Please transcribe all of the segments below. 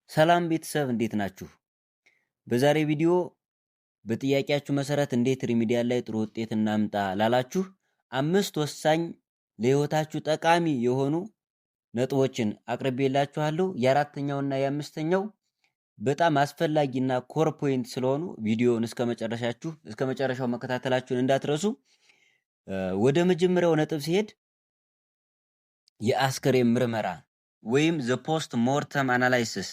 ሰላም ቤተሰብ እንዴት ናችሁ? በዛሬ ቪዲዮ በጥያቄያችሁ መሰረት እንዴት ሪሚዲያል ላይ ጥሩ ውጤት እናምጣ ላላችሁ 5 ወሳኝ ለህይወታችሁ ጠቃሚ የሆኑ ነጥቦችን አቅርቤላችኋለሁ። የአራተኛውና የአምስተኛው በጣም አስፈላጊና ኮር ፖይንት ስለሆኑ ቪዲዮውን እስከ መጨረሻው መከታተላችሁን እንዳትረሱ። ወደ መጀመሪያው ነጥብ ሲሄድ የአስከሬን ምርመራ ወይም ዘ ፖስት ሞርተም አናላይሲስ።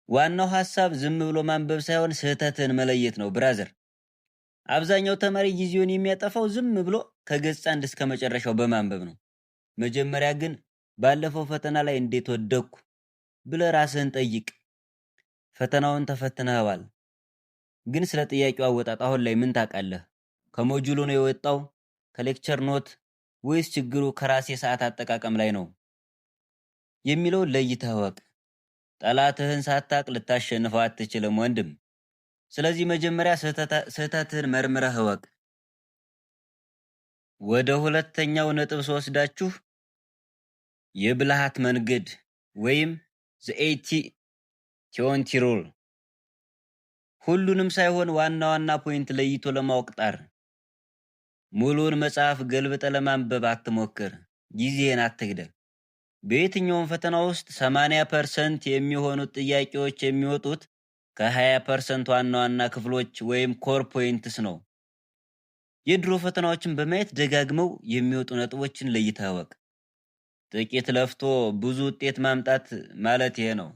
ዋናው ሐሳብ ዝም ብሎ ማንበብ ሳይሆን ስህተትን መለየት ነው ብራዘር። አብዛኛው ተማሪ ጊዜውን የሚያጠፋው ዝም ብሎ ከገጽ 1 እስከ መጨረሻው በማንበብ ነው። መጀመሪያ ግን ባለፈው ፈተና ላይ እንዴት ወደቅኩ ብለህ ራስህን ጠይቅ። ፈተናውን ተፈትነዋል፣ ግን ስለ ጥያቄው አወጣጥ አሁን ላይ ምን ታውቃለህ? ከሞጁሉ ነው የወጣው? ከሌክቸር ኖት? ወይስ ችግሩ ከራሴ ሰዓት አጠቃቀም ላይ ነው የሚለውን ለይተህ እወቅ። ጠላትህን ሳታቅ ልታሸንፈው አትችልም ወንድም። ስለዚህ መጀመሪያ ስህተትህን መርምረህ እወቅ። ወደ ሁለተኛው ነጥብ ስወስዳችሁ የብልሃት መንገድ ወይም the 80-20 rule። ሁሉንም ሳይሆን ዋና ዋና ፖይንት ለይቶ ለማወቅ ጣር። ሙሉውን መጽሐፍ ገልብጠ ለማንበብ አትሞክር። ጊዜህን አትግደል። በየትኛውም ፈተና ውስጥ 80% የሚሆኑት ጥያቄዎች የሚወጡት ከ20% ዋና ዋና ክፍሎች ወይም ኮር ፖይንትስ ነው። የድሮ ፈተናዎችን በማየት ደጋግመው የሚወጡ ነጥቦችን ለይተህ እወቅ። ጥቂት ለፍቶ ብዙ ውጤት ማምጣት ማለት ይሄ ነው።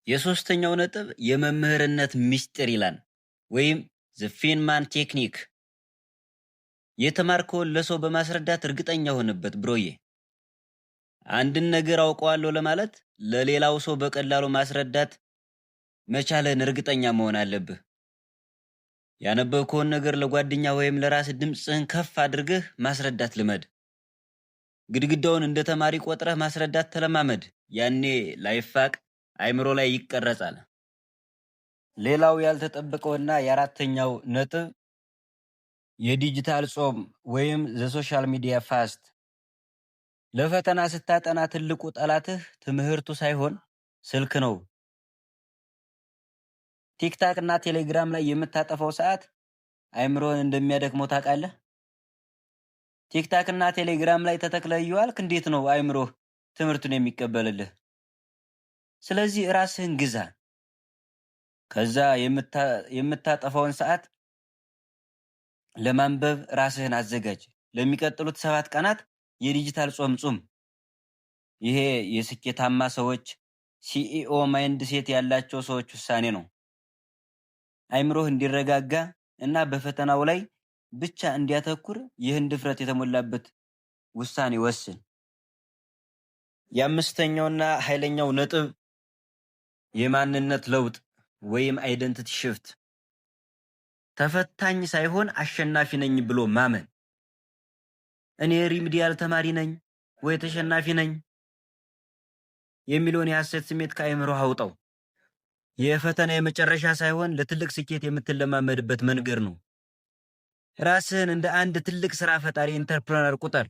የሶስተኛው ነጥብ የመምህርነት ምስጢር ይላል ወይም the ፊንማን ቴክኒክ። የተማርከውን ለሰው በማስረዳት እርግጠኛ ሆነበት ብሮዬ። አንድን ነገር አውቀዋለሁ ለማለት ለሌላው ሰው በቀላሉ ማስረዳት መቻልን እርግጠኛ መሆን አለብህ። ያነበብከውን ነገር ለጓደኛ ወይም ለራስ ድምፅህን ከፍ አድርገህ ማስረዳት ልመድ። ግድግዳውን እንደ ተማሪ ቆጥረህ ማስረዳት ተለማመድ። ያኔ ላይፋቅ አይምሮ ላይ ይቀረጻል። ሌላው ያልተጠበቀውና የአራተኛው ነጥብ የዲጂታል ጾም ወይም ዘሶሻል ሚዲያ ፋስት። ለፈተና ስታጠና ትልቁ ጠላትህ ትምህርቱ ሳይሆን ስልክ ነው። ቲክታክ እና ቴሌግራም ላይ የምታጠፋው ሰዓት አይምሮን እንደሚያደክመው ታውቃለህ? ቲክታክ እና ቴሌግራም ላይ ተተክለህ እየዋልክ እንዴት ነው አይምሮህ ትምህርቱን የሚቀበልልህ? ስለዚህ ራስህን ግዛ። ከዛ የምታጠፋውን ሰዓት ለማንበብ ራስህን አዘጋጅ። ለሚቀጥሉት 7 ቀናት የዲጂታል ጾም ጹም። ይሄ የስኬታማ ሰዎች ሲኢኦ ማይንድ ሴት ያላቸው ሰዎች ውሳኔ ነው። አይምሮህ እንዲረጋጋ እና በፈተናው ላይ ብቻ እንዲያተኩር ይህን ድፍረት የተሞላበት ውሳኔ ወስን። የአምስተኛውና ኃይለኛው ነጥብ የማንነት ለውጥ ወይም አይደንቲቲ ሽፍት። ተፈታኝ ሳይሆን አሸናፊ ነኝ ብሎ ማመን። እኔ ሪሚዲያል ተማሪ ነኝ ወይ ተሸናፊ ነኝ የሚለውን የሐሰት ስሜት ከአይምሮህ አውጣው። የፈተና የመጨረሻ ሳይሆን ለትልቅ ስኬት የምትለማመድበት መንገድ ነው። ራስህን እንደ አንድ ትልቅ ስራ ፈጣሪ ኢንተርፕረነር ቁጠር።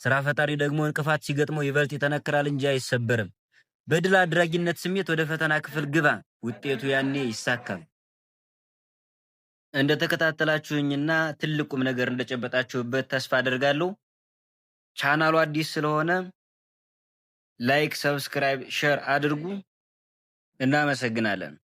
ስራ ፈጣሪ ደግሞ እንቅፋት ሲገጥመው ይበልጥ ይጠነክራል እንጂ አይሰበርም። በድል አድራጊነት ስሜት ወደ ፈተና ክፍል ግባ። ውጤቱ ያኔ ይሳካል። እንደተከታተላችሁኝና ትልቁም ነገር እንደጨበጣችሁበት ተስፋ አደርጋለሁ። ቻናሉ አዲስ ስለሆነ ላይክ፣ ሰብስክራይብ፣ ሼር አድርጉ። እናመሰግናለን።